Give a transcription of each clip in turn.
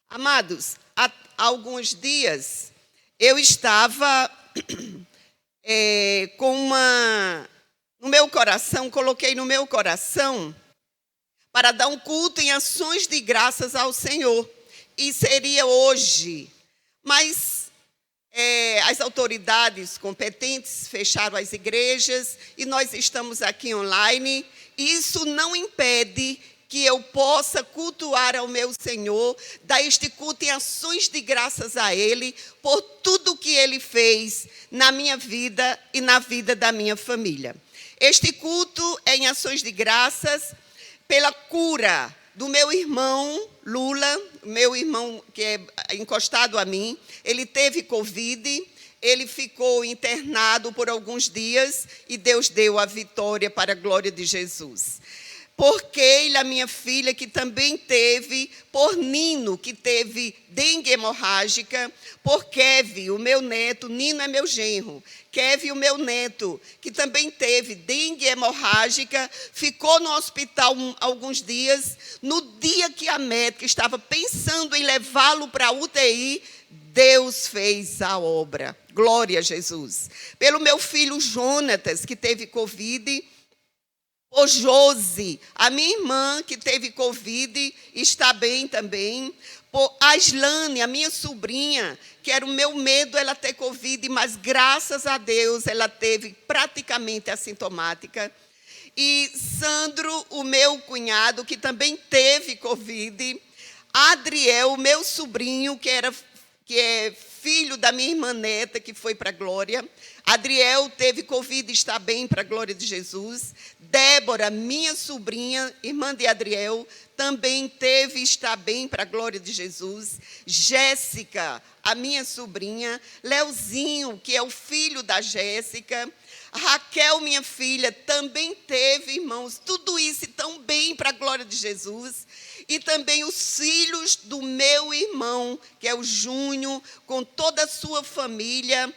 Amados, há alguns dias eu estava no meu coração, coloquei no meu coração para dar um culto em ações de graças ao Senhor. E seria hoje, mas as autoridades competentes fecharam as igrejas e nós estamos aqui online. Isso não impede que eu possa cultuar ao meu Senhor, dar este culto em ações de graças a Ele, por tudo que Ele fez na minha vida e na vida da minha família. Este culto é em ações de graças pela cura do meu irmão Lula, meu irmão que é encostado a mim. Ele teve Covid, ele ficou internado por alguns dias e Deus deu a vitória para a glória de Jesus. Por Keila, minha filha, que também teve, por Nino, que teve dengue hemorrágica, por Kevin, o meu neto, Nino é meu genro, Kevin, o meu neto, que também teve dengue hemorrágica, ficou no hospital alguns dias. No dia que a médica estava pensando em levá-lo para a UTI, Deus fez a obra. Glória a Jesus. Pelo meu filho Jonatas, que teve Covid, por Josi, a minha irmã que teve Covid, está bem também. Por Aslane, a minha sobrinha, que era o meu medo ela ter Covid, mas graças a Deus ela teve praticamente assintomática. E Sandro, o meu cunhado, que também teve Covid. Adriel, o meu sobrinho, que é filho da minha irmã neta, que foi para a glória. Adriel teve Covid e está bem para a glória de Jesus. Débora, minha sobrinha, irmã de Adriel, também teve e está bem para a glória de Jesus. Jéssica, a minha sobrinha. Leozinho, que é o filho da Jéssica. Raquel, minha filha, também teve, irmãos, tudo isso e tão bem para a glória de Jesus. E também os filhos do meu irmão, que é o Júnior, com toda a sua família.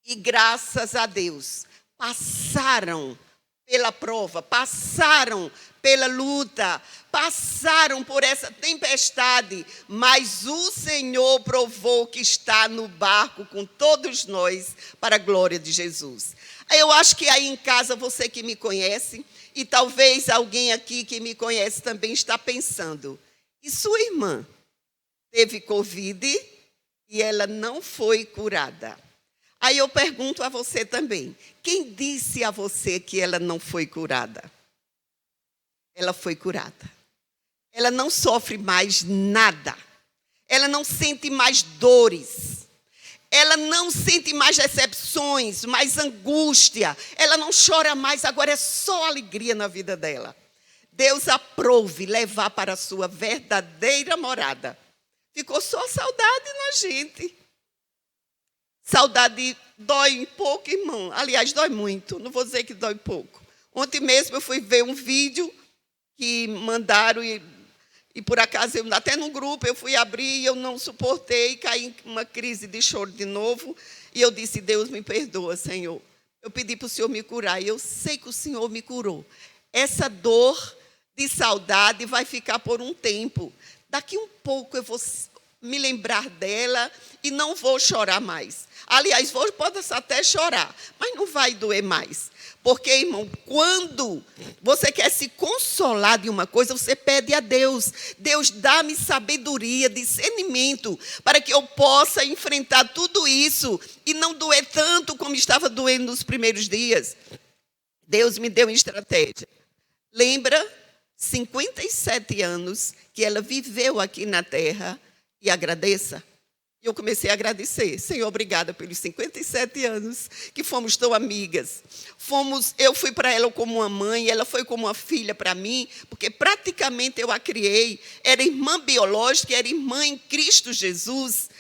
E graças a Deus, passaram pela prova, passaram pela luta, passaram por essa tempestade, mas o Senhor provou que está no barco com todos nós para a glória de Jesus. Eu acho que aí em casa, você que me conhece, e talvez alguém aqui que me conhece também está pensando, e sua irmã teve Covid e ela não foi curada? Aí eu pergunto a você também, quem disse a você que ela não foi curada? Ela foi curada. Ela não sofre mais nada. Ela não sente mais dores. Ela não sente mais decepções, mais angústia. Ela não chora mais, agora é só alegria na vida dela. Deus aprove levar para a sua verdadeira morada. Ficou só saudade na gente. Saudade dói um pouco, irmão. Aliás, dói muito. Não vou dizer que dói pouco. Ontem mesmo eu fui ver um vídeo que mandaram e por acaso, até no grupo, eu fui abrir e eu não suportei, caí em uma crise de choro de novo. E eu disse, Deus, me perdoa, Senhor. Eu pedi para o Senhor me curar e eu sei que o Senhor me curou. Essa dor de saudade vai ficar por um tempo. Daqui um pouco eu vou me lembrar dela e não vou chorar mais. Aliás, pode até chorar, mas não vai doer mais. Porque, irmão, quando você quer se consolar de uma coisa, você pede a Deus. Deus, dá-me sabedoria, discernimento, para que eu possa enfrentar tudo isso e não doer tanto como estava doendo nos primeiros dias. Deus me deu uma estratégia. Lembra? 57 anos que ela viveu aqui na terra. E agradeça. E eu comecei a agradecer. Senhor, obrigada pelos 57 anos que fomos tão amigas. Eu fui para ela como uma mãe, ela foi como uma filha para mim, porque praticamente eu a criei. Era irmã biológica, era irmã em Cristo Jesus.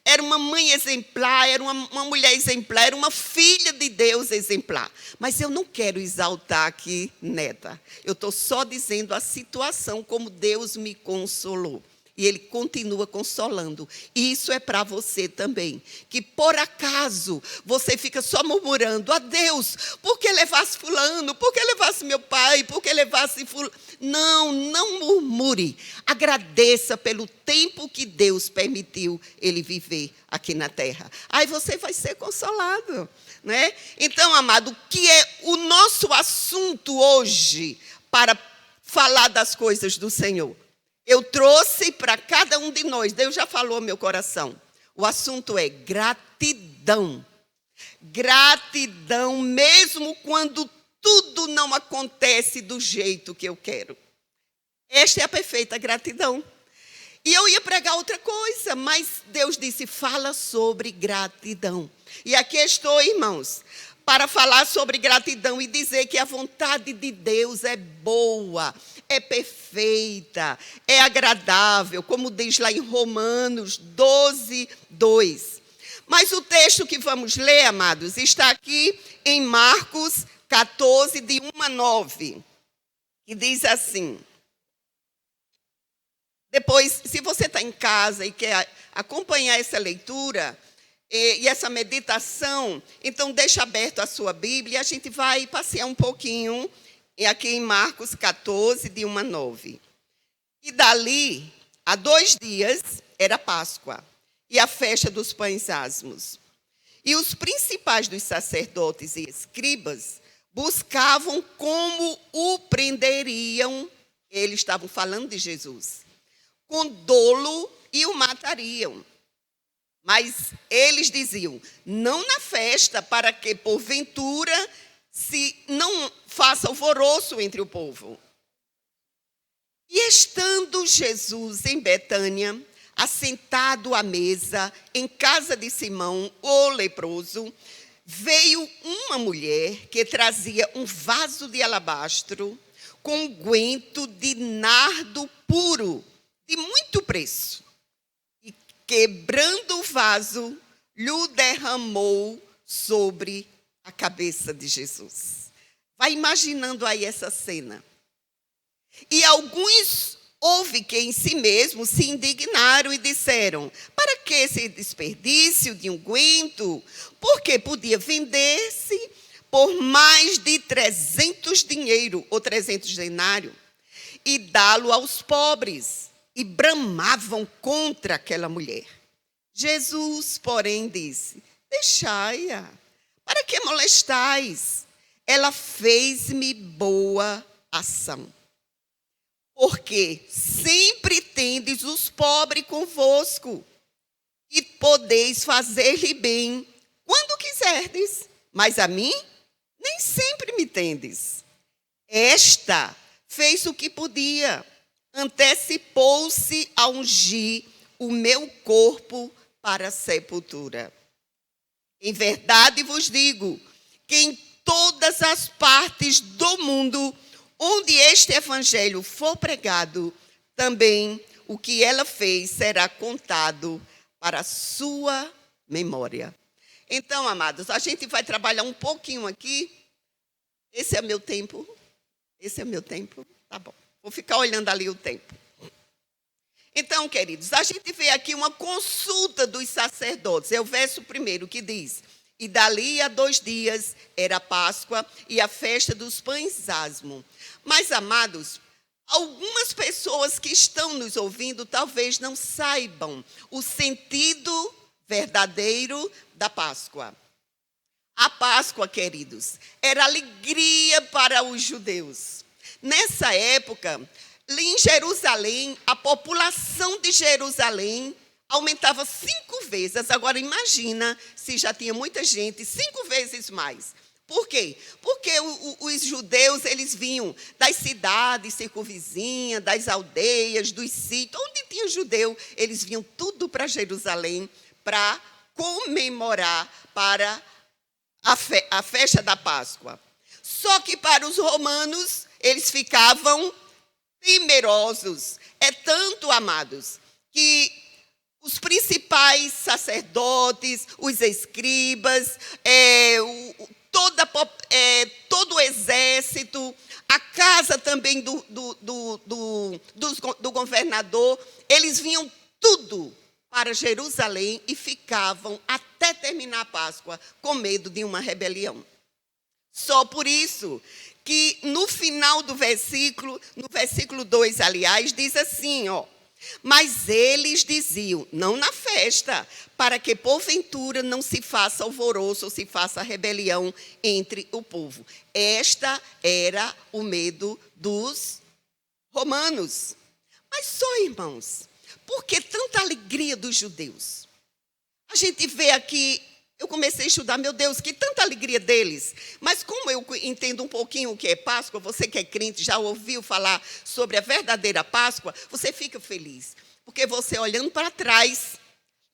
Era uma mãe exemplar, era uma mulher exemplar, era uma filha de Deus exemplar. Mas eu não quero exaltar aqui neta. Eu estou só dizendo a situação como Deus me consolou. e Ele continua consolando. E isso é para você também, que por acaso você fica só murmurando: a Deus, por que levasse fulano, por que levasse meu pai, por que levasse fulano? Não murmure, agradeça pelo tempo que Deus permitiu ele viver aqui na terra. Aí você vai ser consolado, né? Então, amado, o que é o nosso assunto hoje para falar das coisas do Senhor? Eu trouxe para cada um de nós, Deus já falou ao meu coração. O assunto é gratidão. Gratidão, mesmo quando tudo não acontece do jeito que eu quero. Esta é a perfeita gratidão. E eu ia pregar outra coisa, mas Deus disse: fala sobre gratidão. E aqui estou, irmãos, para falar sobre gratidão e dizer que a vontade de Deus é boa, é perfeita, é agradável, como diz lá em Romanos 12, 2. Mas o texto que vamos ler, amados, está aqui em Marcos 14, de 1 a 9, que diz assim. Depois, se você está em casa e quer acompanhar essa leitura e essa meditação, então deixa aberto a sua Bíblia e a gente vai passear um pouquinho aqui em Marcos 14, de 1 a 9. E dali, há 2 dias, era Páscoa e a festa dos pães asmos. E os principais dos sacerdotes e escribas buscavam como o prenderiam. Eles estavam falando de Jesus. Com dolo, e o matariam. Mas eles diziam: não na festa, para que, porventura, se não faça alvoroço entre o povo. E estando Jesus em Betânia, assentado à mesa, em casa de Simão, o leproso, veio uma mulher que trazia um vaso de alabastro com unguento de nardo puro, de muito preço, e quebrando o vaso, lhe derramou sobre a cabeça de Jesus. Vai imaginando aí essa cena. E alguns houve que em si mesmos se indignaram e disseram: para que esse desperdício de unguento? Porque podia vender-se por mais de 300 dinheiro, ou 300 denários, e dá-lo aos pobres. E bramavam contra aquela mulher. Jesus, porém, disse: deixai-a, para que molestais? Ela fez-me boa ação. Porque sempre tendes os pobres convosco, e podeis fazer-lhe bem quando quiserdes, mas a mim nem sempre me tendes. Esta fez o que podia, antecipou-se a ungir o meu corpo para a sepultura. Em verdade vos digo que em todas as partes do mundo onde este evangelho for pregado, também o que ela fez será contado para a sua memória. Então, amados, a gente vai trabalhar um pouquinho aqui. Esse é meu tempo. Esse é meu tempo. Tá bom. Vou ficar olhando ali o tempo. Então, queridos, a gente vê aqui uma consulta dos sacerdotes. É o verso 1 que diz: e dali a 2 dias era Páscoa e a festa dos pães asmos. Mas, amados, algumas pessoas que estão nos ouvindo talvez não saibam o sentido verdadeiro da Páscoa. A Páscoa, queridos, era alegria para os judeus. Nessa época, em Jerusalém, a população de Jerusalém aumentava 5 vezes. Agora imagina se já tinha muita gente, 5 vezes mais. Por quê? Porque os judeus, eles vinham das cidades circunvizinhas, das aldeias, dos sítios. Onde tinha judeu, eles vinham tudo para Jerusalém para comemorar para a festa da Páscoa. Só que para os romanos, eles ficavam temerosos. É tanto, amados, que os principais sacerdotes, os escribas, todo o exército, a casa também do governador, eles vinham tudo para Jerusalém e ficavam até terminar a Páscoa com medo de uma rebelião. Só por isso que no final do versículo, no versículo 2, aliás, diz assim, mas eles diziam, não na festa, para que porventura não se faça alvoroço ou se faça rebelião entre o povo. Esta era o medo dos romanos. Mas só, irmãos, por que tanta alegria dos judeus? A gente vê aqui, eu comecei a estudar, meu Deus, que tanta alegria deles. Mas como eu entendo um pouquinho o que é Páscoa, você que é crente, já ouviu falar sobre a verdadeira Páscoa, você fica feliz. Porque você olhando para trás,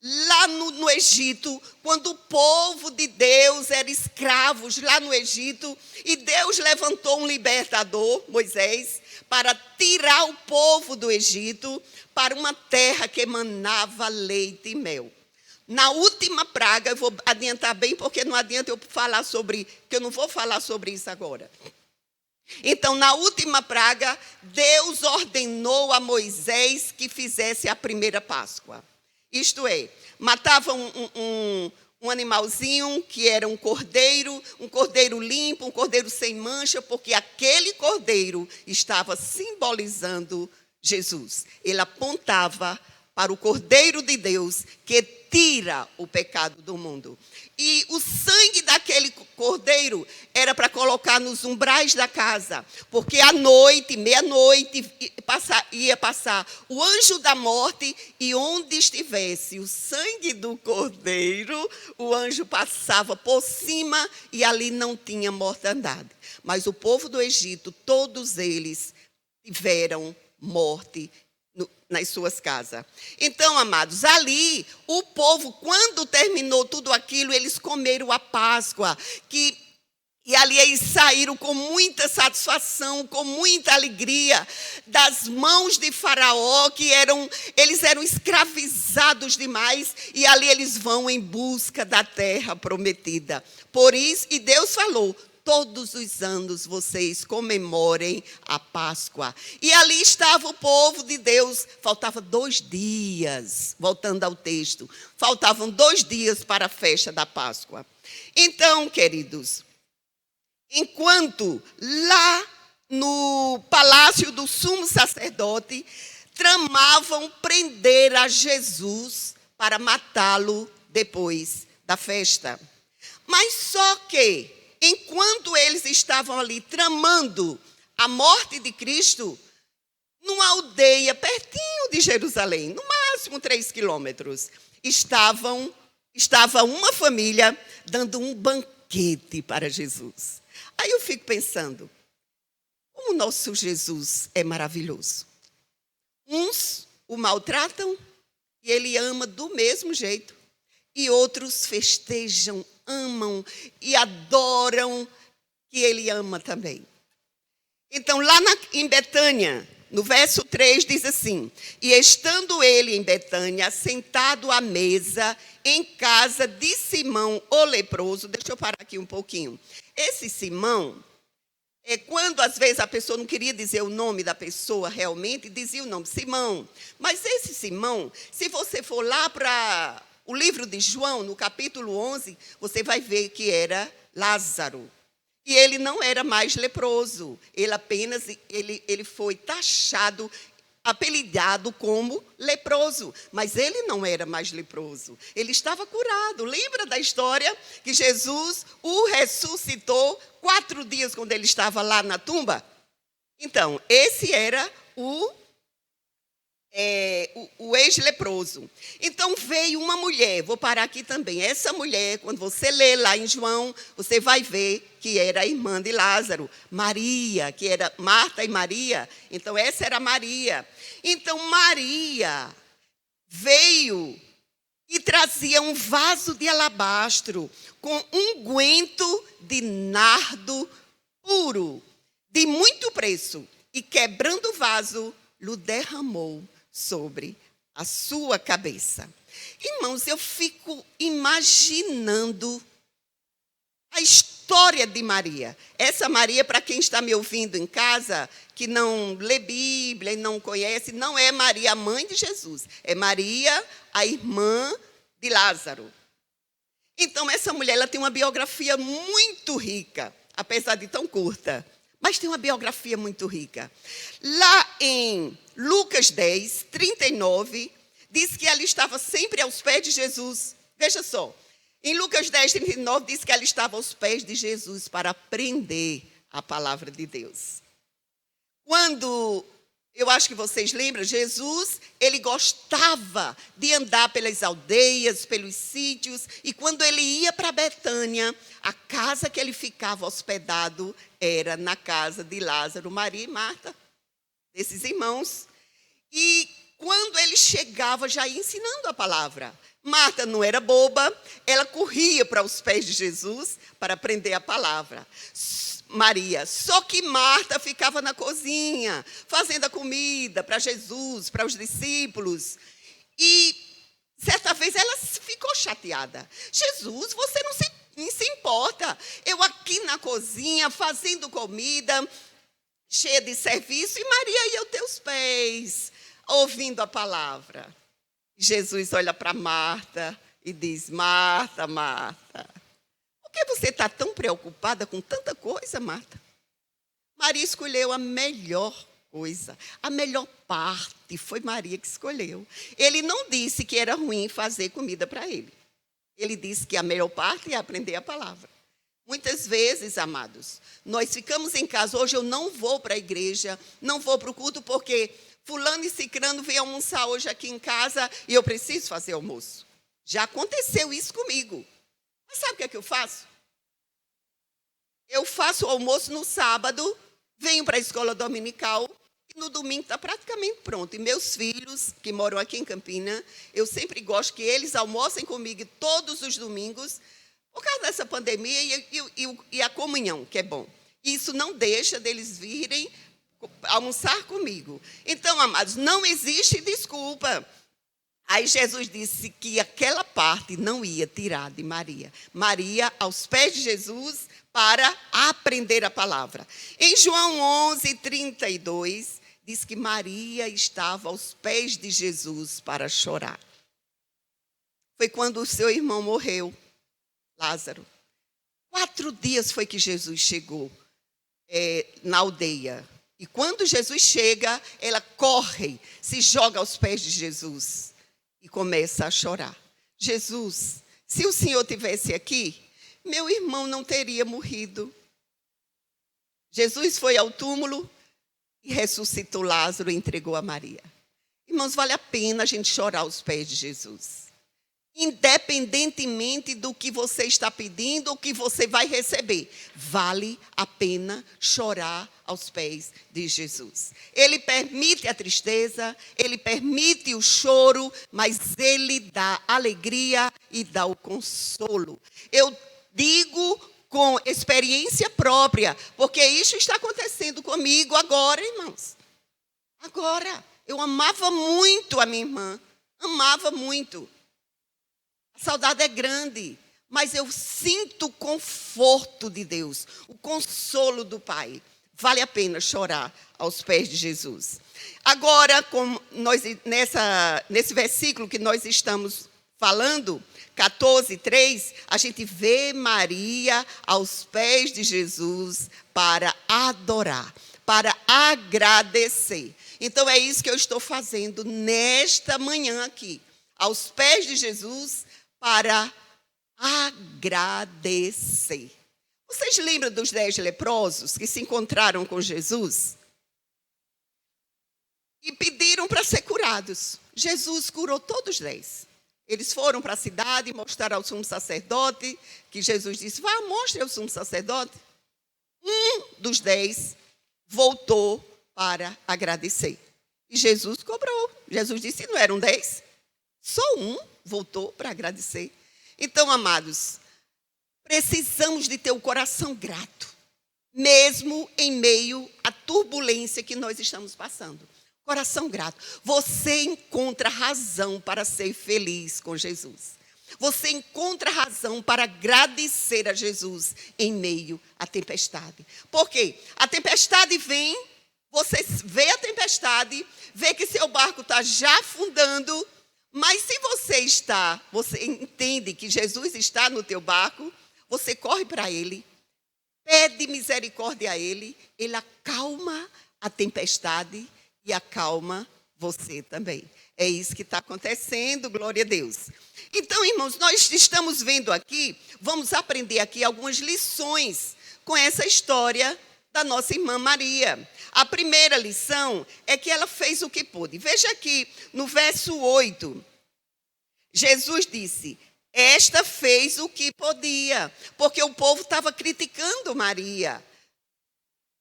lá no Egito, quando o povo de Deus era escravos lá no Egito, e Deus levantou um libertador, Moisés, para tirar o povo do Egito para uma terra que emanava leite e mel. Na última praga, eu vou adiantar bem, porque não adianta eu falar sobre, que eu não vou falar sobre isso agora. Então, na última praga, Deus ordenou a Moisés que fizesse a primeira Páscoa. Isto é, matava um animalzinho que era um cordeiro limpo, um cordeiro sem mancha, porque aquele cordeiro estava simbolizando Jesus. Ele apontava para o Cordeiro de Deus que tira o pecado do mundo. E o sangue daquele cordeiro era para colocar nos umbrais da casa, porque à noite, meia-noite, ia passar o anjo da morte, e onde estivesse o sangue do cordeiro, o anjo passava por cima e ali não tinha mortandade. Mas o povo do Egito, todos eles tiveram morte nas suas casas. Então, amados, ali, o povo, quando terminou tudo aquilo, eles comeram a Páscoa, e ali eles saíram com muita satisfação, com muita alegria, das mãos de Faraó, eles eram escravizados demais, e ali eles vão em busca da terra prometida. Por isso, e Deus falou, todos os anos vocês comemorem a Páscoa. E ali estava o povo de Deus. Faltavam 2 dias, voltando ao texto. Faltavam 2 dias para a festa da Páscoa. Então, queridos, enquanto lá no palácio do sumo sacerdote, tramavam prender a Jesus para matá-lo depois da festa. Mas só que, enquanto eles estavam ali tramando a morte de Cristo, numa aldeia pertinho de Jerusalém, no máximo 3 quilômetros, estava uma família dando um banquete para Jesus. Aí eu fico pensando, como o nosso Jesus é maravilhoso. Uns o maltratam e ele ama do mesmo jeito, e outros festejam, amam e adoram que ele ama também. Então, lá em Betânia, no verso 3, diz assim, e estando ele em Betânia, sentado à mesa, em casa de Simão, o leproso. Deixa eu parar aqui um pouquinho. Esse Simão, quando às vezes a pessoa não queria dizer o nome da pessoa realmente, dizia o nome, Simão. Mas esse Simão, se você for lá para o livro de João, no capítulo 11, você vai ver que era Lázaro. E ele não era mais leproso. Ele foi taxado, apelidado como leproso. Mas ele não era mais leproso. Ele estava curado. Lembra da história que Jesus o ressuscitou 4 dias quando ele estava lá na tumba? Então, esse era o ex-leproso. Então veio uma mulher, vou parar aqui também. Essa mulher, quando você lê lá em João, você vai ver que era a irmã de Lázaro, Maria, que era Marta e Maria. Então essa era Maria. Então Maria veio e trazia um vaso de alabastro com unguento de nardo puro, de muito preço, e quebrando o vaso, lhe derramou sobre a sua cabeça. Irmãos, eu fico imaginando a história história de Maria. Essa Maria, para quem está me ouvindo em casa, que não lê Bíblia e não conhece, não é Maria, a mãe de Jesus. É Maria, a irmã de Lázaro. Então, essa mulher ela tem uma biografia muito rica, apesar de tão curta. Mas tem uma biografia muito rica. Lá em Lucas 10, 39, diz que ela estava sempre aos pés de Jesus. Veja só. Em Lucas 10, 39, diz que ela estava aos pés de Jesus para aprender a palavra de Deus. Quando, eu acho que vocês lembram, Jesus, ele gostava de andar pelas aldeias, pelos sítios, e quando ele ia para Betânia, a casa que ele ficava hospedado era na casa de Lázaro, Maria e Marta, desses irmãos. E quando ele chegava, já ia ensinando a palavra. Marta não era boba, ela corria para os pés de Jesus para aprender a palavra. Maria, só que Marta ficava na cozinha, fazendo a comida para Jesus, para os discípulos. E certa vez ela ficou chateada. Jesus, você não se importa. Eu aqui na cozinha, fazendo comida, cheia de serviço, e Maria ia aos teus pés, ouvindo a palavra. Jesus olha para Marta e diz: Marta, Marta, por que você está tão preocupada com tanta coisa, Marta? Maria escolheu a melhor coisa, a melhor parte foi Maria que escolheu. Ele não disse que era ruim fazer comida para ele. Ele disse que a melhor parte é aprender a palavra. Muitas vezes, amados, nós ficamos em casa. Hoje eu não vou para a igreja, não vou para o culto porque fulano e cicrano vem almoçar hoje aqui em casa e eu preciso fazer almoço. Já aconteceu isso comigo. Mas sabe o que eu faço? Eu faço o almoço no sábado, venho para a escola dominical e no domingo está praticamente pronto. E meus filhos, que moram aqui em Campina, eu sempre gosto que eles almocem comigo todos os domingos, por causa dessa pandemia e a comunhão, que é bom. Isso não deixa deles virem almoçar comigo. Então, amados, não existe desculpa. Aí Jesus disse que aquela parte não ia tirar de Maria. Maria aos pés de Jesus para aprender a palavra. Em João 11, 32, diz que Maria estava aos pés de Jesus para chorar. Foi quando o seu irmão morreu, Lázaro. 4 dias foi que Jesus chegou na aldeia. E quando Jesus chega, ela corre, se joga aos pés de Jesus e começa a chorar. Jesus, se o Senhor estivesse aqui, meu irmão não teria morrido. Jesus foi ao túmulo e ressuscitou Lázaro e entregou a Maria. Irmãos, vale a pena a gente chorar aos pés de Jesus. Independentemente do que você está pedindo ou que você vai receber, vale a pena chorar aos pés de Jesus. Ele permite a tristeza, ele permite o choro, mas ele dá alegria e dá o consolo. Eu digo com experiência própria, porque isso está acontecendo comigo agora, irmãos. Agora, eu amava muito a minha irmã, amava muito. A saudade é grande, mas eu sinto o conforto de Deus, o consolo do Pai. Vale a pena chorar aos pés de Jesus. Agora, nesse versículo que nós estamos falando, 14:3, a gente vê Maria aos pés de Jesus para adorar, para agradecer. Então, é isso que eu estou fazendo nesta manhã aqui, aos pés de Jesus, para agradecer. Vocês lembram dos 10 leprosos que se encontraram com Jesus? E pediram para ser curados. Jesus curou todos os 10. Eles foram para a cidade mostrar ao sumo sacerdote, que Jesus disse: vá, mostre ao sumo sacerdote. Um dos 10 voltou para agradecer. E Jesus cobrou. Jesus disse: não eram 10? Só um voltou para agradecer. Então, amados, precisamos de ter o coração grato, mesmo em meio à turbulência que nós estamos passando. Coração grato. Você encontra razão para ser feliz com Jesus. Você encontra razão para agradecer a Jesus em meio à tempestade. Por quê? A tempestade vem, você vê a tempestade, vê que seu barco está já afundando, mas se você entende que Jesus está no teu barco, você corre para ele, pede misericórdia a ele, ele acalma a tempestade e acalma você também. É isso que está acontecendo, glória a Deus. Então, irmãos, nós estamos vendo aqui, vamos aprender aqui algumas lições com essa história da nossa irmã Maria. A primeira lição é que ela fez o que pôde. Veja aqui no verso 8, Jesus disse: esta fez o que podia, porque o povo estava criticando Maria.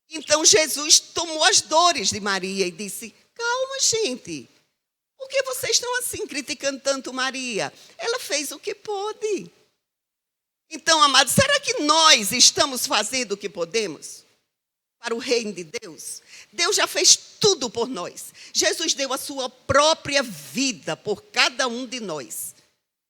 Então Jesus tomou as dores de Maria e disse: calma, gente. Por que vocês estão assim criticando tanto Maria? Ela fez o que pôde. Então, amados, será que nós estamos fazendo o que podemos para o reino de Deus? Deus já fez tudo por nós. Jesus deu a sua própria vida por cada um de nós,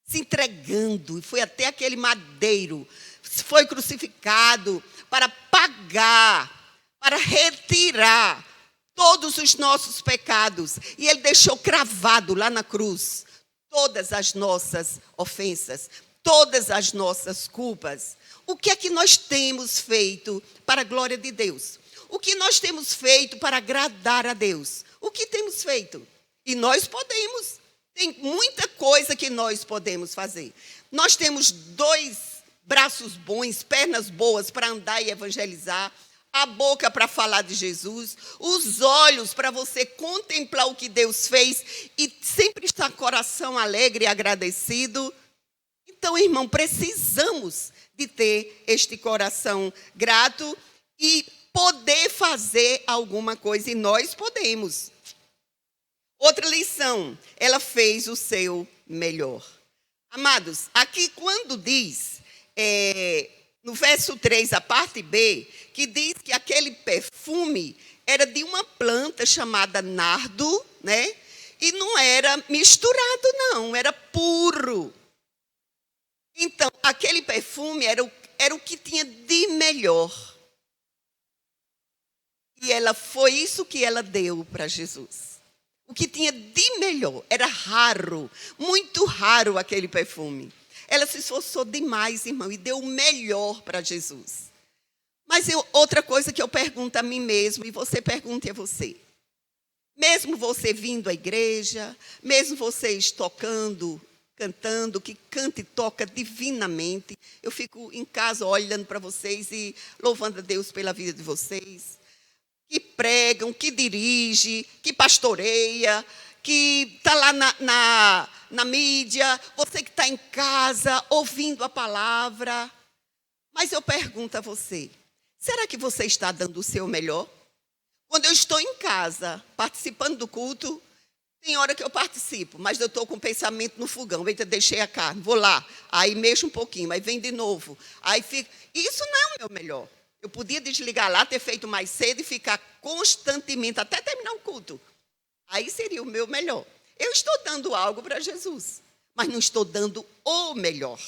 se entregando, e foi até aquele madeiro, foi crucificado para pagar, para retirar todos os nossos pecados. E ele deixou cravado lá na cruz todas as nossas ofensas, todas as nossas culpas. O que é que nós temos feito para a glória de Deus? O que nós temos feito para agradar a Deus? O que temos feito? E nós podemos. Tem muita coisa que nós podemos fazer. Nós temos 2 braços bons, pernas boas para andar e evangelizar, a boca para falar de Jesus, os olhos para você contemplar o que Deus fez e sempre estar com o coração alegre e agradecido. Então, irmão, precisamos de ter este coração grato e poder fazer alguma coisa, e nós podemos. Outra lição, ela fez o seu melhor. Amados, aqui quando diz, no verso 3, a parte B, que diz que aquele perfume era de uma planta chamada nardo, né? E não era misturado, não, era puro. Então, aquele perfume era o que tinha de melhor. E foi isso que ela deu para Jesus. O que tinha de melhor, era raro, muito raro aquele perfume. Ela se esforçou demais, irmão, e deu o melhor para Jesus. Mas outra coisa que eu pergunto a mim mesmo, e você pergunte a você. Mesmo você vindo à igreja, mesmo vocês tocando, cantando, que canta e toca divinamente, eu fico em casa olhando para vocês e louvando a Deus pela vida de vocês, que pregam, que dirige, que pastoreia, que está lá na mídia, você que está em casa ouvindo a palavra. Mas eu pergunto a você, será que você está dando o seu melhor? Quando eu estou em casa, participando do culto, tem hora que eu participo, mas eu estou com o pensamento no fogão. Eita, deixei a carne, vou lá. Aí mexo um pouquinho, aí vem de novo. Aí fica. Isso não é o meu melhor. Eu podia desligar lá, ter feito mais cedo e ficar constantemente, até terminar o culto. Aí seria o meu melhor. Eu estou dando algo para Jesus, mas não estou dando o melhor.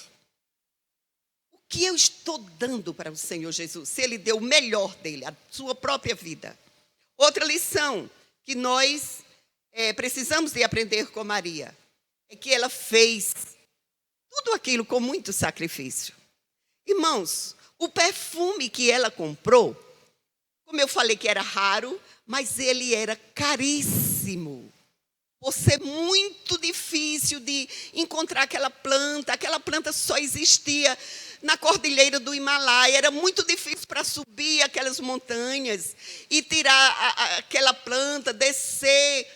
O que eu estou dando para o Senhor Jesus? Se Ele deu o melhor dele, a sua própria vida. Outra lição que nós precisamos de aprender com Maria é que ela fez tudo aquilo com muito sacrifício. Irmãos, o perfume que ela comprou, como eu falei que era raro, mas ele era caríssimo. Por ser muito difícil de encontrar aquela planta só existia na cordilheira do Himalaia. Era muito difícil para subir aquelas montanhas e tirar aquela planta, descer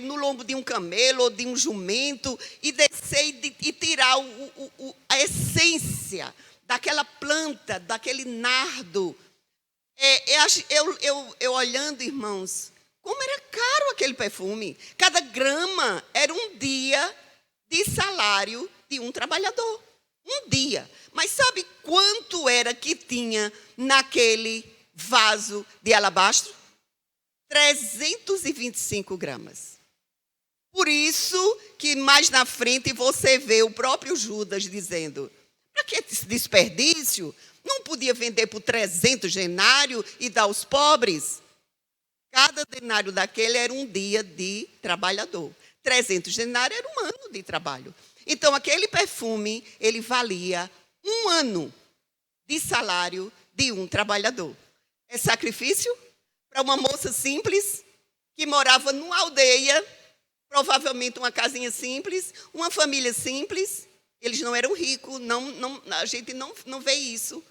no lombo de um camelo ou de um jumento e descer e tirar a essência daquela planta, daquele nardo. Eu olhando, irmãos, como era caro aquele perfume. Cada grama era um dia de salário de um trabalhador. Um dia. Mas sabe quanto era que tinha naquele vaso de alabastro? 325 gramas. Por isso que mais na frente você vê o próprio Judas dizendo: para que esse desperdício? Não podia vender por 300 denários e dar aos pobres? Cada denário daquele era um dia de trabalhador. 300 denários era um ano de trabalho. Então, aquele perfume, ele valia um ano de salário de um trabalhador. É sacrifício para uma moça simples que morava numa aldeia, provavelmente uma casinha simples, uma família simples. Eles não eram ricos, a gente não vê isso.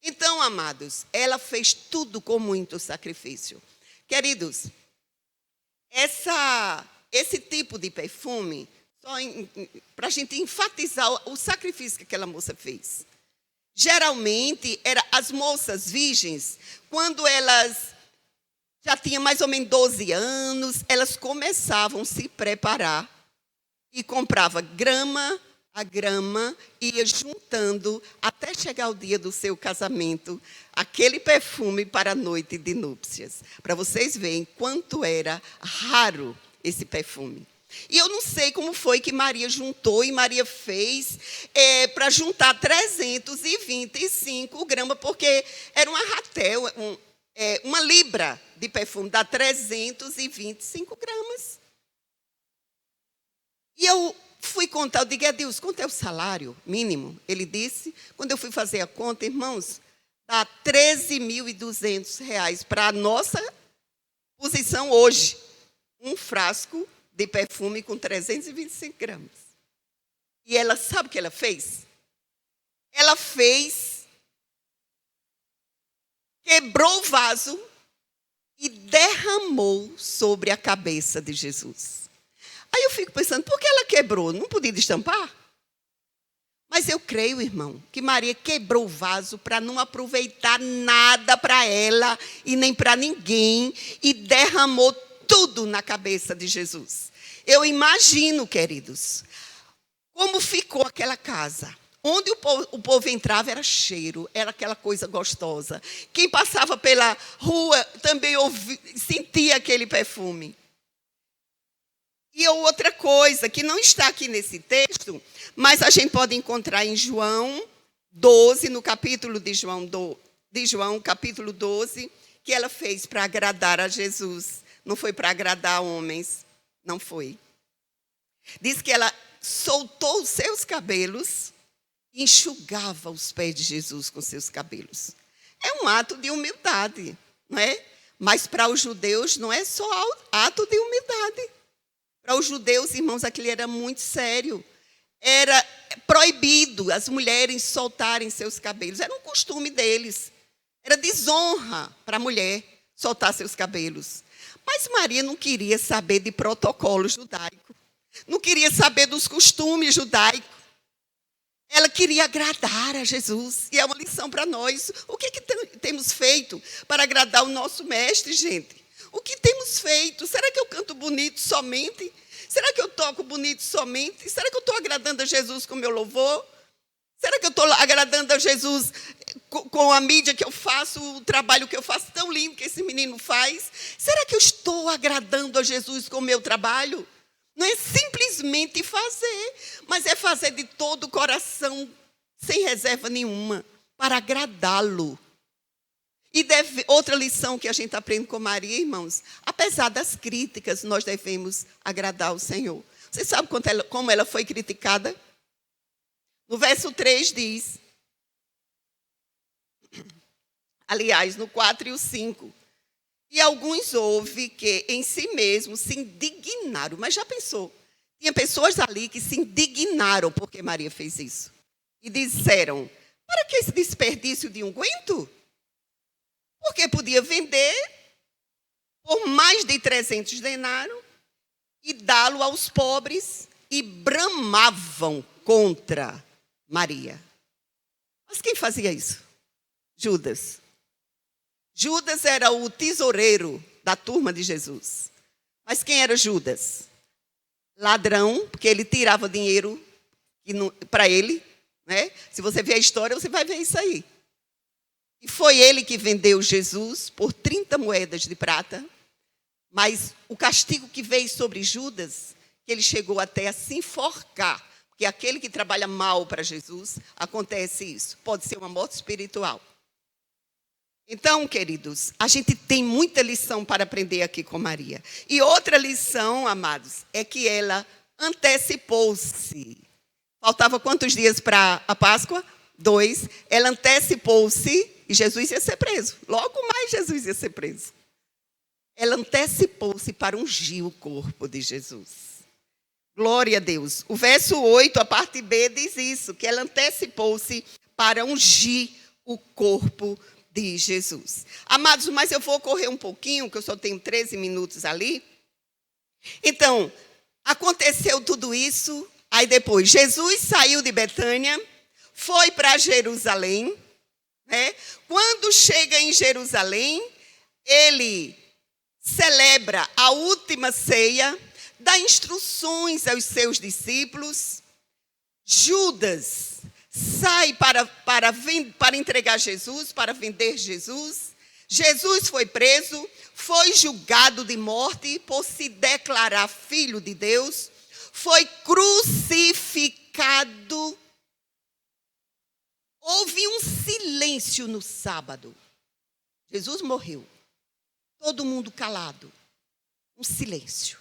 Então, amados, ela fez tudo com muito sacrifício. Queridos, esse tipo de perfume, para a gente enfatizar o sacrifício que aquela moça fez. Geralmente, as moças virgens, quando elas já tinham mais ou menos 12 anos, elas começavam a se preparar e compravam grama a grama, ia juntando até chegar o dia do seu casamento, aquele perfume para a noite de núpcias. Para vocês verem quanto era raro esse perfume. E eu não sei como foi que Maria juntou, e Maria fez para juntar 325 gramas, porque era uma ratel, uma libra de perfume, dá 325 gramas. E eu fui contar, eu digo: é Deus, quanto é o salário mínimo? Ele disse, quando eu fui fazer a conta, irmãos, dá R$13.200 para a nossa posição hoje. Um frasco de perfume com 325 gramas. E ela, sabe o que ela fez? Ela quebrou o vaso e derramou sobre a cabeça de Jesus. Aí eu fico pensando, por que ela quebrou? Não podia destampar? Mas eu creio, irmão, que Maria quebrou o vaso para não aproveitar nada para ela e nem para ninguém, e derramou tudo na cabeça de Jesus. Eu imagino, queridos, como ficou aquela casa. Onde o povo entrava era cheiro, era aquela coisa gostosa. Quem passava pela rua também sentia aquele perfume. E outra coisa que não está aqui nesse texto, mas a gente pode encontrar em João 12, no capítulo de João, capítulo 12, que ela fez para agradar a Jesus. Não foi para agradar homens, não foi. Diz que ela soltou os seus cabelos e enxugava os pés de Jesus com seus cabelos. É um ato de humildade, não é? Mas para os judeus não é só ato de humildade. Para os judeus, irmãos, aquilo era muito sério. Era proibido as mulheres soltarem seus cabelos. Era um costume deles. Era desonra para a mulher soltar seus cabelos. Mas Maria não queria saber de protocolo judaico. Não queria saber dos costumes judaicos. Ela queria agradar a Jesus. E é uma lição para nós. O que temos feito para agradar o nosso mestre, gente? O que temos feito? Será que eu canto bonito somente? Será que eu toco bonito somente? Será que eu estou agradando a Jesus com o meu louvor? Será que eu estou agradando a Jesus com a mídia que eu faço, o trabalho que eu faço tão lindo que esse menino faz? Será que eu estou agradando a Jesus com o meu trabalho? Não é simplesmente fazer, mas é fazer de todo o coração, sem reserva nenhuma, para agradá-lo. E outra lição que a gente aprende com Maria, irmãos, apesar das críticas, nós devemos agradar o Senhor. Você sabe como ela foi criticada? No verso 3 diz, aliás, no 4 e o 5, e alguns houve que em si mesmos se indignaram. Mas já pensou? Tinha pessoas ali que se indignaram porque Maria fez isso. E disseram, para que esse desperdício de unguento? Porque podia vender por mais de 300 denários e dá-lo aos pobres, e bramavam contra Maria. Mas quem fazia isso? Judas. Judas era o tesoureiro da turma de Jesus. Mas quem era Judas? Ladrão, porque ele tirava dinheiro para ele, né? Se você ver a história, você vai ver isso aí. E foi ele que vendeu Jesus por 30 moedas de prata. Mas o castigo que veio sobre Judas, que ele chegou até a se enforcar. Porque aquele que trabalha mal para Jesus, acontece isso. Pode ser uma morte espiritual. Então, queridos, a gente tem muita lição para aprender aqui com Maria. E outra lição, amados, é que ela antecipou-se. Faltava quantos dias para a Páscoa? 2. Ela antecipou-se e Jesus ia ser preso. Logo mais Jesus ia ser preso. Ela antecipou-se para ungir o corpo de Jesus. Glória a Deus. O verso 8, a parte B, diz isso, que ela antecipou-se para ungir o corpo de Jesus. Amados, mas eu vou correr um pouquinho, que eu só tenho 13 minutos ali. Então, aconteceu tudo isso, aí depois Jesus saiu de Betânia, foi para Jerusalém, né? Quando chega em Jerusalém, ele celebra a última ceia, dá instruções aos seus discípulos. Judas sai para entregar Jesus, para vender Jesus. Jesus foi preso, foi julgado de morte por se declarar filho de Deus, foi crucificado. Houve um silêncio no sábado. Jesus morreu. Todo mundo calado. Um silêncio.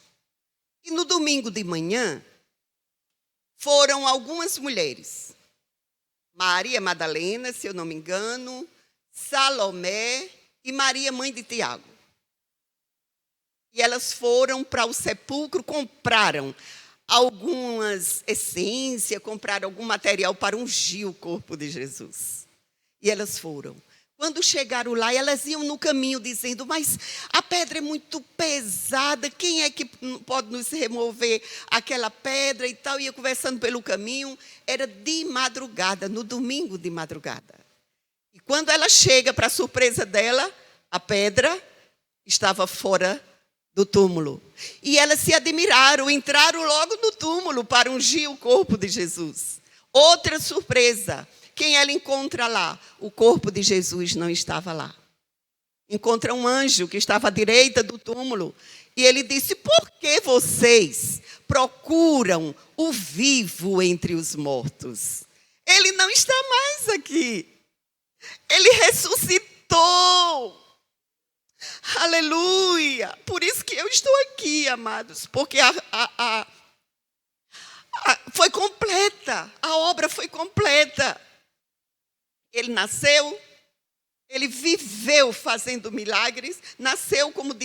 E no domingo de manhã, foram algumas mulheres. Maria Madalena, se eu não me engano, Salomé e Maria, mãe de Tiago. E elas foram para o sepulcro, compraram algumas essências, compraram algum material para ungir o corpo de Jesus. E elas foram. Quando chegaram lá, elas iam no caminho dizendo, mas a pedra é muito pesada, quem é que pode nos remover aquela pedra e tal? Ia conversando pelo caminho, era de madrugada, no domingo de madrugada. E quando ela chega, para a surpresa dela, a pedra estava fora do túmulo. E elas se admiraram, entraram logo no túmulo para ungir o corpo de Jesus. Outra surpresa. Quem ela encontra lá? O corpo de Jesus não estava lá. Encontra um anjo que estava à direita do túmulo. E ele disse, por que vocês procuram o vivo entre os mortos? Ele não está mais aqui. Ele ressuscitou. Aleluia. Por isso que eu estou aqui, amados. Porque foi completa. A obra foi completa. Ele nasceu, ele viveu fazendo milagres, nasceu como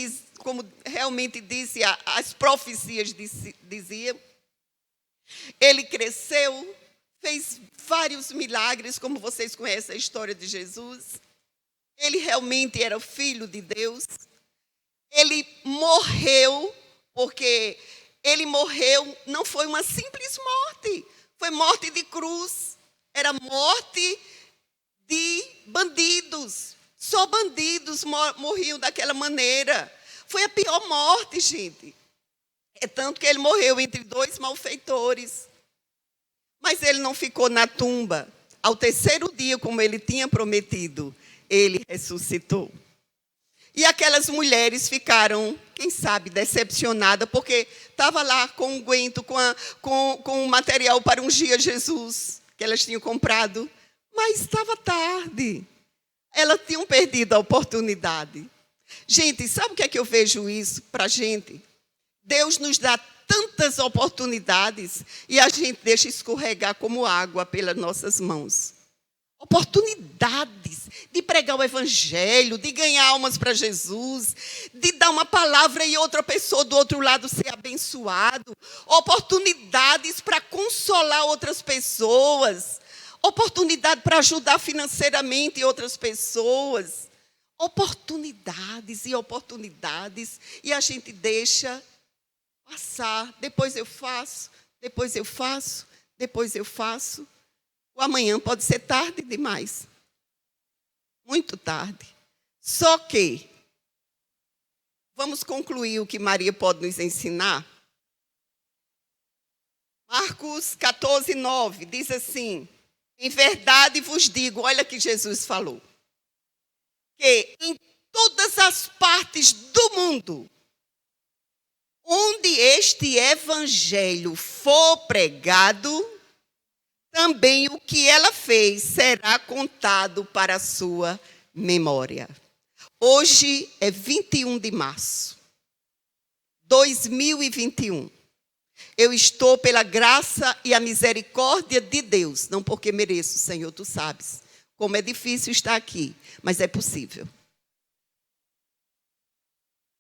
realmente disse, as profecias diziam. Ele cresceu, fez vários milagres, como vocês conhecem a história de Jesus. Ele realmente era o filho de Deus. Ele morreu, porque ele morreu, não foi uma simples morte, foi morte de cruz, era morte de bandidos. Só bandidos morriam daquela maneira. Foi a pior morte, gente. É tanto que ele morreu entre 2 malfeitores. Mas ele não ficou na tumba. Ao 3º dia, como ele tinha prometido, ele ressuscitou. E aquelas mulheres ficaram, quem sabe, decepcionadas, porque estava lá com o unguento, com o material para ungir Jesus, que elas tinham comprado. Mas estava tarde. Elas tinham perdido a oportunidade. Gente, sabe o que é que eu vejo isso para a gente? Deus nos dá tantas oportunidades e a gente deixa escorregar como água pelas nossas mãos. Oportunidades de pregar o evangelho, de ganhar almas para Jesus, de dar uma palavra e outra pessoa do outro lado ser abençoado. Oportunidades para consolar outras pessoas. Oportunidade para ajudar financeiramente outras pessoas. Oportunidades e oportunidades. E a gente deixa passar. Depois eu faço, depois eu faço, depois eu faço. O amanhã pode ser tarde demais. Muito tarde. Só que, vamos concluir o que Maria pode nos ensinar. Marcos 14, 9 diz assim, em verdade vos digo, olha que Jesus falou, que em todas as partes do mundo, onde este evangelho for pregado, também o que ela fez será contado para a sua memória. Hoje é 21 de março, 2021. Eu estou pela graça e a misericórdia de Deus, não porque mereço, Senhor, tu sabes como é difícil estar aqui, mas é possível.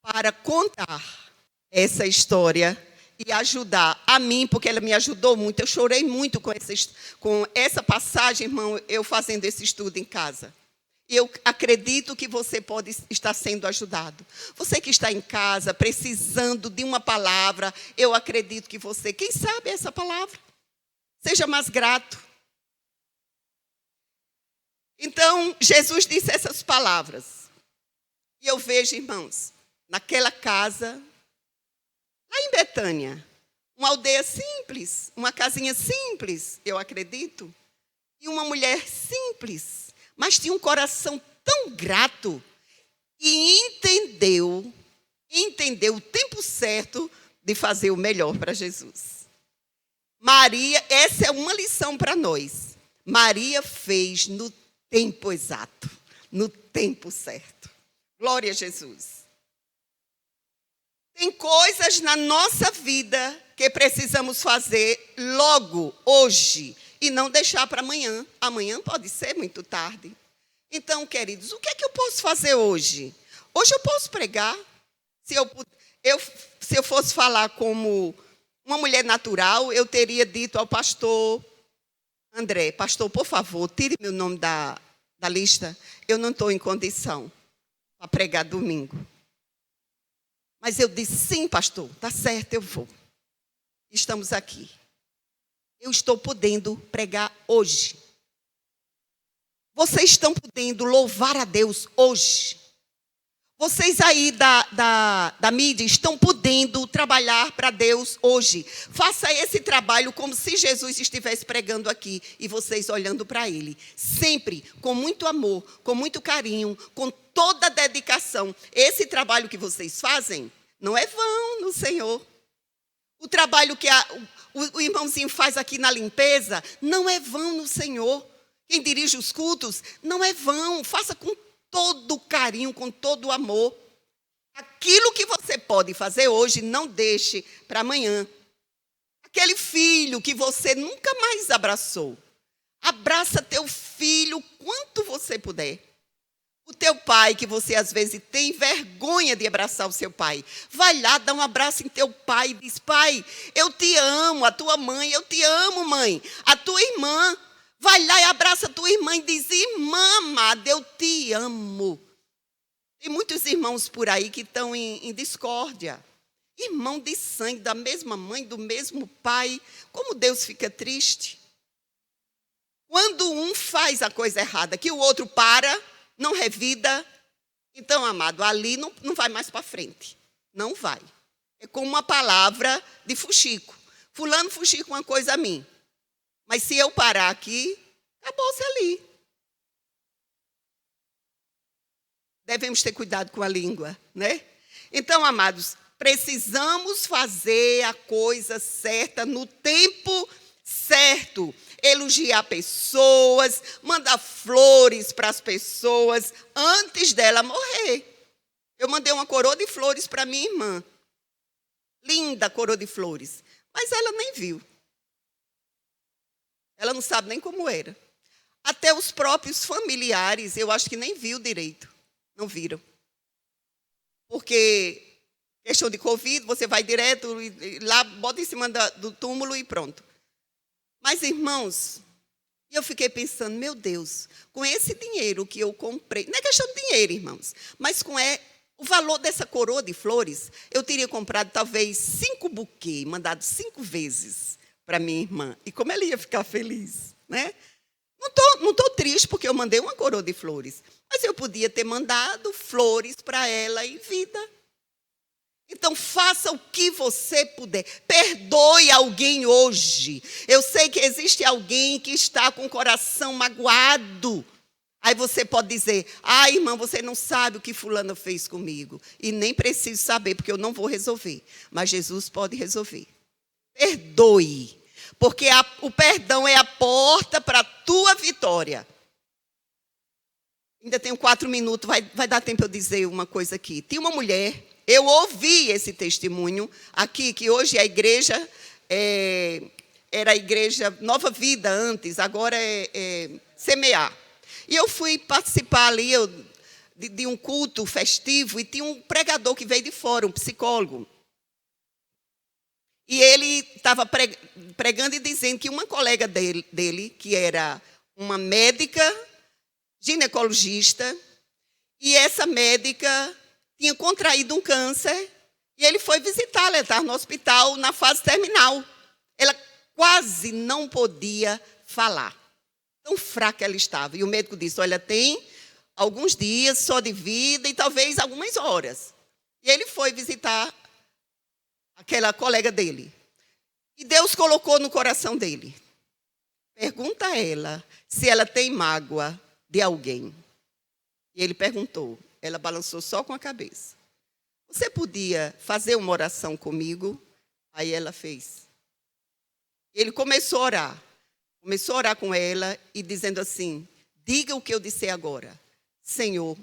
Para contar essa história e ajudar a mim, porque ela me ajudou muito. Eu chorei muito com essa passagem, irmão, eu fazendo esse estudo em casa. E eu acredito que você pode estar sendo ajudado. Você que está em casa, precisando de uma palavra, eu acredito que você, quem sabe essa palavra, seja mais grato. Então, Jesus disse essas palavras. E eu vejo, irmãos, naquela casa, lá em Betânia, uma aldeia simples, uma casinha simples, eu acredito, e uma mulher simples, mas tinha um coração tão grato e entendeu o tempo certo de fazer o melhor para Jesus. Maria, essa é uma lição para nós. Maria fez no tempo exato, no tempo certo. Glória a Jesus. Tem coisas na nossa vida que precisamos fazer logo, hoje, e não deixar para amanhã. Amanhã pode ser muito tarde. Então, queridos, o que é que eu posso fazer hoje? Hoje eu posso pregar. Se eu fosse falar como uma mulher natural, eu teria dito ao pastor André, pastor, por favor, tire meu nome da lista. Eu não estou em condição para pregar domingo. Mas eu disse, sim, pastor, está certo, eu vou. Estamos aqui. Eu estou podendo pregar hoje. Vocês estão podendo louvar a Deus hoje. Vocês aí da mídia estão podendo trabalhar para Deus hoje. Faça esse trabalho como se Jesus estivesse pregando aqui e vocês olhando para Ele. Sempre com muito amor, com muito carinho, com toda a dedicação. Esse trabalho que vocês fazem não é vão no Senhor. O trabalho que o irmãozinho faz aqui na limpeza não é vão no Senhor. Quem dirige os cultos não é vão. Faça com todo carinho, com todo amor. Aquilo que você pode fazer hoje, não deixe para amanhã. Aquele filho que você nunca mais abraçou. Abraça teu filho quanto você puder. O teu pai, que você às vezes tem vergonha de abraçar o seu pai. Vai lá, dá um abraço em teu pai e diz, pai, eu te amo. A tua mãe, eu te amo, mãe. A tua irmã, vai lá e abraça a tua irmã e diz, irmã amada, eu te amo. Tem muitos irmãos por aí que estão em discórdia. Irmão de sangue, da mesma mãe, do mesmo pai. Como Deus fica triste. Quando um faz a coisa errada, que o outro para, não revida, então, amado, ali não vai mais para frente. Não vai. É como uma palavra de fuxico. Fulano fuxica uma coisa a mim. Mas se eu parar aqui, acabou-se ali. Devemos ter cuidado com a língua, né? Então, amados, precisamos fazer a coisa certa no tempo certo. Elogiar pessoas, mandar flores para as pessoas antes dela morrer. Eu mandei uma coroa de flores para minha irmã. Linda coroa de flores. Mas ela nem viu. Ela não sabe nem como era. Até os próprios familiares, eu acho que nem viu direito. Não viram. Porque, questão de Covid, você vai direto, lá, bota em cima do túmulo e pronto. Mas, irmãos, eu fiquei pensando, meu Deus, com esse dinheiro que eu comprei, não é questão de dinheiro, irmãos, mas com o valor dessa coroa de flores, eu teria comprado talvez 5 buquês, mandado 5 vezes para minha irmã. E como ela ia ficar feliz, né? Não tô triste porque eu mandei uma coroa de flores, mas eu podia ter mandado flores para ela em vida. Então, faça o que você puder. Perdoe alguém hoje. Eu sei que existe alguém que está com o coração magoado. Aí você pode dizer, irmã, você não sabe o que fulana fez comigo. E nem preciso saber, porque eu não vou resolver. Mas Jesus pode resolver. Perdoe. Porque o perdão é a porta para a tua vitória. Ainda tenho 4 minutos, vai dar tempo eu dizer uma coisa aqui. Tinha uma mulher, eu ouvi esse testemunho aqui, que hoje a igreja, era a igreja Nova Vida antes, agora é Semear. E eu fui participar ali de um culto festivo e tinha um pregador que veio de fora, um psicólogo. E ele estava pregando e dizendo que uma colega dele, que era uma médica, ginecologista, e essa médica tinha contraído um câncer, e ele foi visitá-la, ela estava no hospital na fase terminal. Ela quase não podia falar. Tão fraca ela estava. E o médico disse, olha, tem alguns dias só de vida e talvez algumas horas. E ele foi visitar aquela colega dele. E Deus colocou no coração dele. Pergunta a ela se ela tem mágoa de alguém. E ele perguntou. Ela balançou só com a cabeça. Você podia fazer uma oração comigo? Aí ela fez. Ele começou a orar. Começou a orar com ela e dizendo assim, diga o que eu disser agora. Senhor,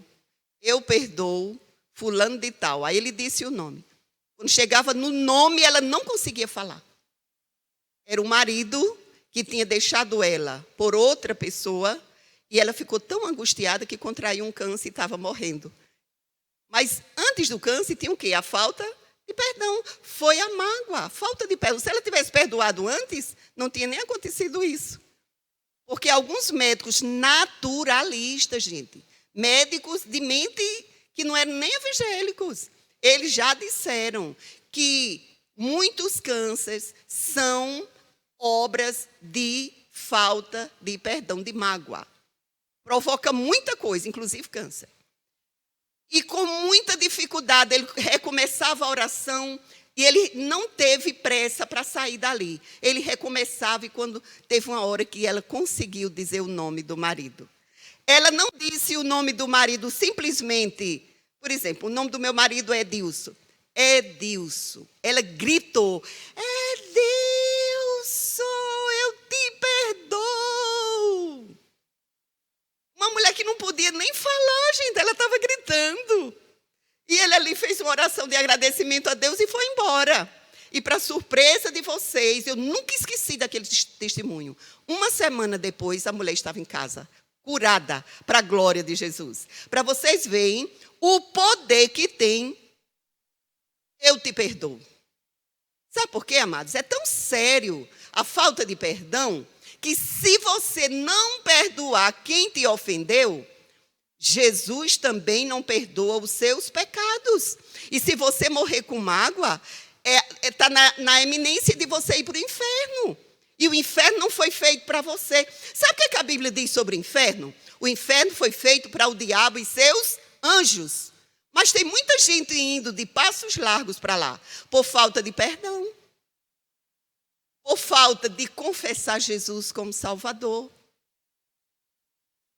eu perdoo fulano de tal. Aí ele disse o nome. Quando chegava no nome, ela não conseguia falar. Era o marido que tinha deixado ela por outra pessoa e ela ficou tão angustiada que contraiu um câncer e estava morrendo. Mas antes do câncer tinha o quê? A falta de perdão. Foi a mágoa, a falta de perdão. Se ela tivesse perdoado antes, não tinha nem acontecido isso. Porque alguns médicos naturalistas, gente, médicos de mente que não eram nem evangélicos, eles já disseram que muitos cânceres são obras de falta de perdão, de mágoa. Provoca muita coisa, inclusive câncer. E com muita dificuldade, ele recomeçava a oração e ele não teve pressa para sair dali. Ele recomeçava e quando teve uma hora que ela conseguiu dizer o nome do marido. Ela não disse o nome do marido simplesmente, por exemplo, o nome do meu marido é Edilson. Edilson. Ela gritou, Edilson, eu te perdoo. Uma mulher que não podia nem falar, gente, ela estava gritando. E ele ali fez uma oração de agradecimento a Deus e foi embora. E para surpresa de vocês, eu nunca esqueci daquele testemunho. Uma semana depois, a mulher estava em casa, curada, para a glória de Jesus. Para vocês verem o poder que tem, eu te perdoo. Sabe por quê, amados? É tão sério a falta de perdão, que se você não perdoar quem te ofendeu, Jesus também não perdoa os seus pecados. E se você morrer com mágoa, está na eminência de você ir para o inferno. E o inferno não foi feito para você. Sabe o que a Bíblia diz sobre o inferno? O inferno foi feito para o diabo e seus anjos. Mas tem muita gente indo de passos largos para lá, por falta de perdão. Por falta de confessar Jesus como Salvador.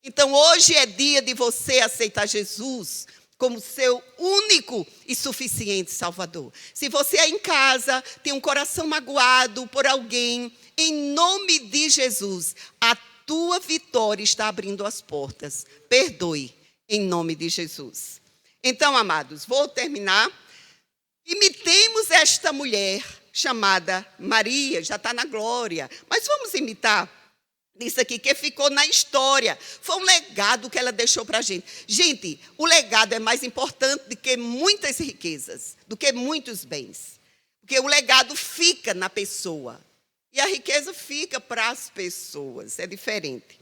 Então, hoje é dia de você aceitar Jesus como seu único e suficiente Salvador. Se você é em casa, tem um coração magoado por alguém, em nome de Jesus, a tua vitória está abrindo as portas. Perdoe, em nome de Jesus. Então, amados, vou terminar. Imitemos esta mulher chamada Maria, já está na glória. Mas vamos imitar isso aqui, que ficou na história. Foi um legado que ela deixou para a gente. Gente, o legado é mais importante do que muitas riquezas, do que muitos bens. Porque o legado fica na pessoa. E a riqueza fica para as pessoas. É diferente.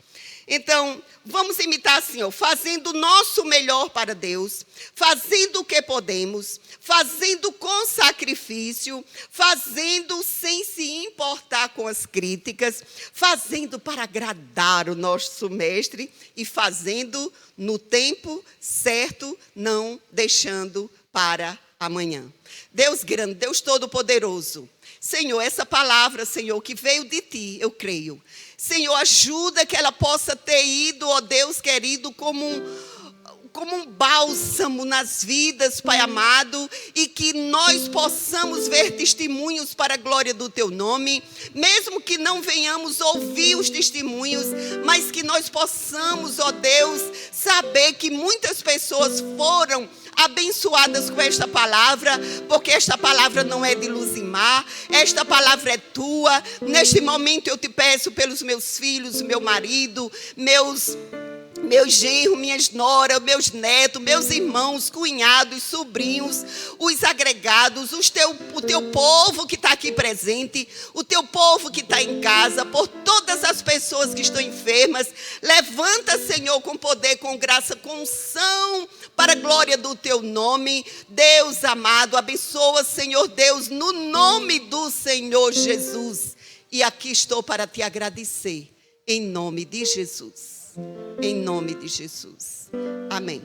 Então, vamos imitar assim, fazendo o nosso melhor para Deus, fazendo o que podemos, fazendo com sacrifício, fazendo sem se importar com as críticas, fazendo para agradar o nosso mestre e fazendo no tempo certo, não deixando para amanhã. Deus grande, Deus todo-poderoso, Senhor, essa palavra, Senhor, que veio de Ti, eu creio. Senhor, ajuda que ela possa ter ido, ó Deus querido, como um bálsamo nas vidas, Pai amado, e que nós possamos ver testemunhos para a glória do Teu nome, mesmo que não venhamos ouvir os testemunhos, mas que nós possamos, ó Deus, saber que muitas pessoas foram abençoadas com esta palavra, porque esta palavra não é de Luzimar, esta palavra é Tua. Neste momento eu te peço pelos meus filhos, meu marido, meus genros, minhas noras, meus netos, meus irmãos, cunhados, sobrinhos, os agregados, o teu povo que está aqui presente, o teu povo que está em casa, por todas as pessoas que estão enfermas. Levanta, Senhor, com poder, com graça, com unção, para a glória do teu nome. Deus amado, abençoa, Senhor Deus, no nome do Senhor Jesus. E aqui estou para te agradecer, em nome de Jesus. Em nome de Jesus. Amém.